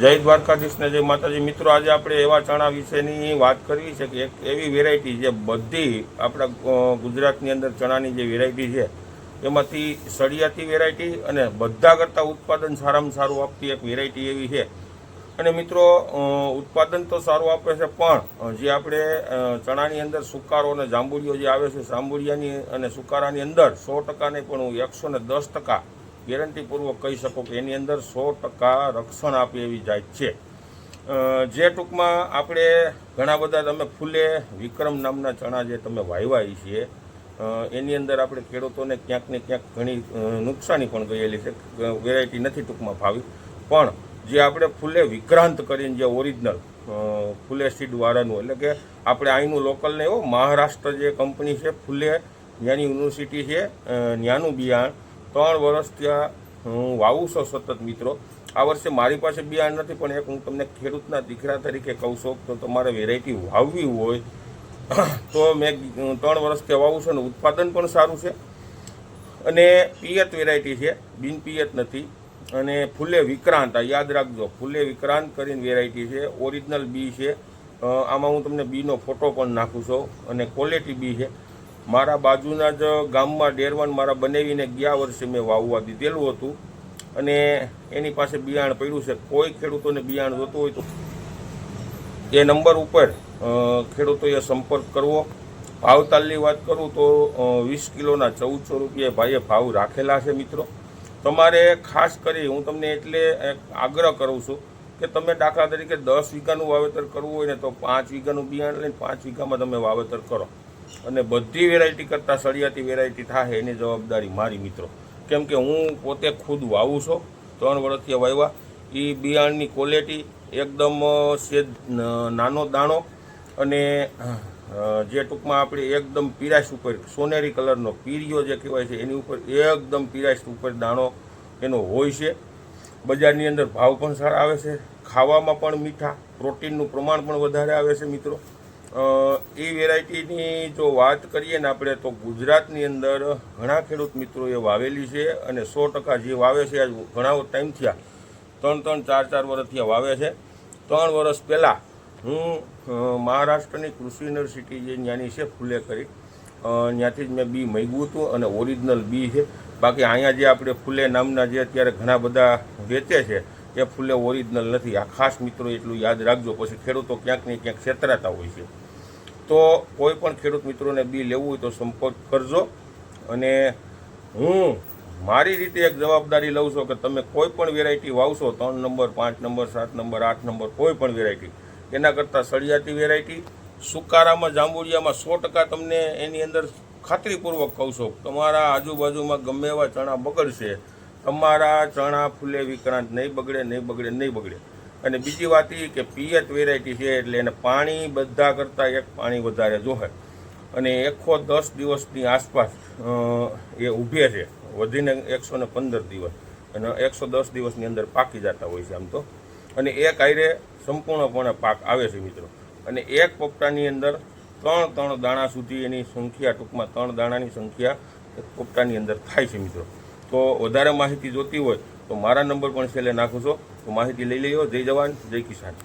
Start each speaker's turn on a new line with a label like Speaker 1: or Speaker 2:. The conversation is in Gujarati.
Speaker 1: જય દ્વારકાધીશ ને જય માતાજી મિત્રો, આજે આપણે એવા ચણા વિશેની વાત કરવી છે કે એક એવી વેરાયટી જે બધી આપણા ગુજરાતની અંદર ચણાની જે વેરાયટી છે એમાંથી સળિયાતી વેરાયટી અને બધા કરતાં ઉત્પાદન સારામાં સારું આપતી એક વેરાયટી એવી છે. અને મિત્રો ઉત્પાદન તો સારું આપે છે, પણ જે આપણે ચણાની અંદર સુકારો અને જાંબુડિયો જે આવે છે, જાંબુડિયાની અને સુકારાની અંદર 100% નહીં પણ હું 110% ગેરંટીપૂર્વક કહી શકું કે એની અંદર 100% રક્ષણ આપે એવી જાત છે. જે ટૂંકમાં આપણે ઘણા બધા તમે ફૂલે વિક્રમ નામના ચણા જે તમે વાવ્યા છીએ એની અંદર આપણે ખેડૂતોને ક્યાંક ને ક્યાંક ઘણી નુકસાની પણ ગયેલી છે, વેરાયટી નથી ટૂંકમાં ભાવી. પણ જે આપણે ફૂલે વિક્રાંત કરીને જે ઓરિજિનલ ફૂલે સીડવાળાનું, એટલે કે આપણે અહીંનું લોકલ ને એવું મહારાષ્ટ્ર જે કંપની છે ફૂલે, ત્યાંની યુનિવર્સિટી છે, ત્યાંનું બિયાણ 3 વર્ષ ત્યાં હું વાવું છું સતત મિત્રો. આ વર્ષે મારી પાસે બિયાણ નથી, પણ એક હું તમને ખેડૂતના દીકરા તરીકે કહું છું તો તમારે વેરાયટી વાવવી હોય તો મેં 3 વર્ષથી વાવું છું અને ઉત્પાદન પણ સારું છે. અને પિયત વેરાયટી છે, બિન પિયત નથી. અને ફૂલે વિક્રાંત, આ યાદ રાખજો, ફૂલે વિક્રાંત કરીને વેરાયટી છે, ઓરિજિનલ બી છે. આમાં હું તમને બીનો ફોટો પણ નાખું છું અને ક્વોલિટી બી છે. મારા બાજુના જ ગામમાં ડેરવાન મારા બનાવીને ગયા વર્ષે મેં વાવવા દીધેલું હતું અને એની પાસે બિયાણ પડ્યું છે. કોઈ ખેડૂતોને બિયાણ જોતું હોય તો એ નંબર ઉપર ખેડૂતોએ સંપર્ક કરવો. ભાવતાલની વાત કરું તો 20 કિલોના 1400 રૂપિયા ભાઈએ ભાવ રાખેલા છે મિત્રો. તમારે ખાસ કરી હું તમને એટલે આગ્રહ કરું છું કે તમે દાખલા તરીકે 10 વીઘાનું વાવેતર કરવું હોય ને તો 5 વીઘાનું બિયાણ લઈને 5 વીઘામાં તમે વાવેતર કરો અને બધી વેરાયટી કરતાં સળિયાતી વેરાયટી થાય એની જવાબદારી મારી મિત્રો. કેમ કે હું પોતે ખુદ વાવું છું, 3 વર્ષથી વાવ્યા. એ બિયાણની ક્વોલિટી એકદમ સેજ નાનો દાણો અને જે ટૂંકમાં આપણે એકદમ પીરાશ ઉપર સોનેરી કલરનો પીરિયો જે કહેવાય છે એની ઉપર એકદમ પીરાશ ઉપર દાણો એનો હોય છે. બજારની અંદર ભાવ પણ સારા આવે છે, ખાવામાં પણ મીઠા, પ્રોટીનનું પ્રમાણ પણ વધારે આવે છે મિત્રો. એ વેરાયટીની જો વાત કરીએ ને આપણે તો ગુજરાતની અંદર ઘણા ખેડૂત મિત્રોએ વાવેલી છે અને 100% જે વાવે છે આજ ઘણા ટાઈમ થયા, 3-3, 4-4 વર્ષથી વાવે છે. 3 વર્ષ પહેલાં હું મહારાષ્ટ્રની કૃષિ યુનિવર્સિટી જે ત્યાંની છે ફૂલે કરી, ત્યાંથી જ મેં બી માંગ્યું હતું અને ઓરિજિનલ બી છે. બાકી અહીંયા જે આપણે ફૂલે નામના જે અત્યારે ઘણા બધા વેચે છે એ ફૂલે ઓરિજિનલ નથી. આ ખાસ મિત્રો એટલું યાદ રાખજો, પછી ખેડૂતો ક્યાંક ને ક્યાંક છેતરાતા હોય છે. તો કોઈ પણ ખેડૂત મિત્રોને બી લેવું હોય તો સંપર્ક કરજો. અને હું મારી રીતે એક જવાબદારી લઉં છું કે તમે કોઈ પણ વેરાયટી વાવશો, 3 નંબર, 5 નંબર, 7 નંબર, 8 નંબર, કોઈ પણ વેરાયટી, એના કરતાં સળિયાતી વેરાયટી સુકારામાં જાંબુડિયામાં 100% તમને એની અંદર ખાતરીપૂર્વક કહું છું તમારા આજુબાજુમાં ગમે એવા ચણા બગડશે, તમારા ચણા ફૂલે વિક્રાંત નહીં બગડે, નહીં બગડે, નહીં બગડે. અને બીજી વાત એ કે પિયત વેરાયટી છે એટલે એને પાણી બધા કરતાં એક પાણી વધારે જોહે અને 110 દિવસની આસપાસ એ ઊભે છે, વધીને 115 દિવસ અને 110 દિવસની અંદર પાકી જતા હોય છે આમ તો. અને એક આયરે સંપૂર્ણપણે પાક આવે છે મિત્રો. અને એક પોપટાની અંદર 3 દાણા સુધી એની સંખ્યા, ટૂંકમાં 3 દાણાની સંખ્યા એક પોપટાની અંદર થાય છે મિત્રો. તો વધારે માહિતી જોતી હોય તો મારા નંબર પણ છેલ્લે નાખું છો, તો માહિતી લઈ લેજો. જય જવાન, જય કિસાન.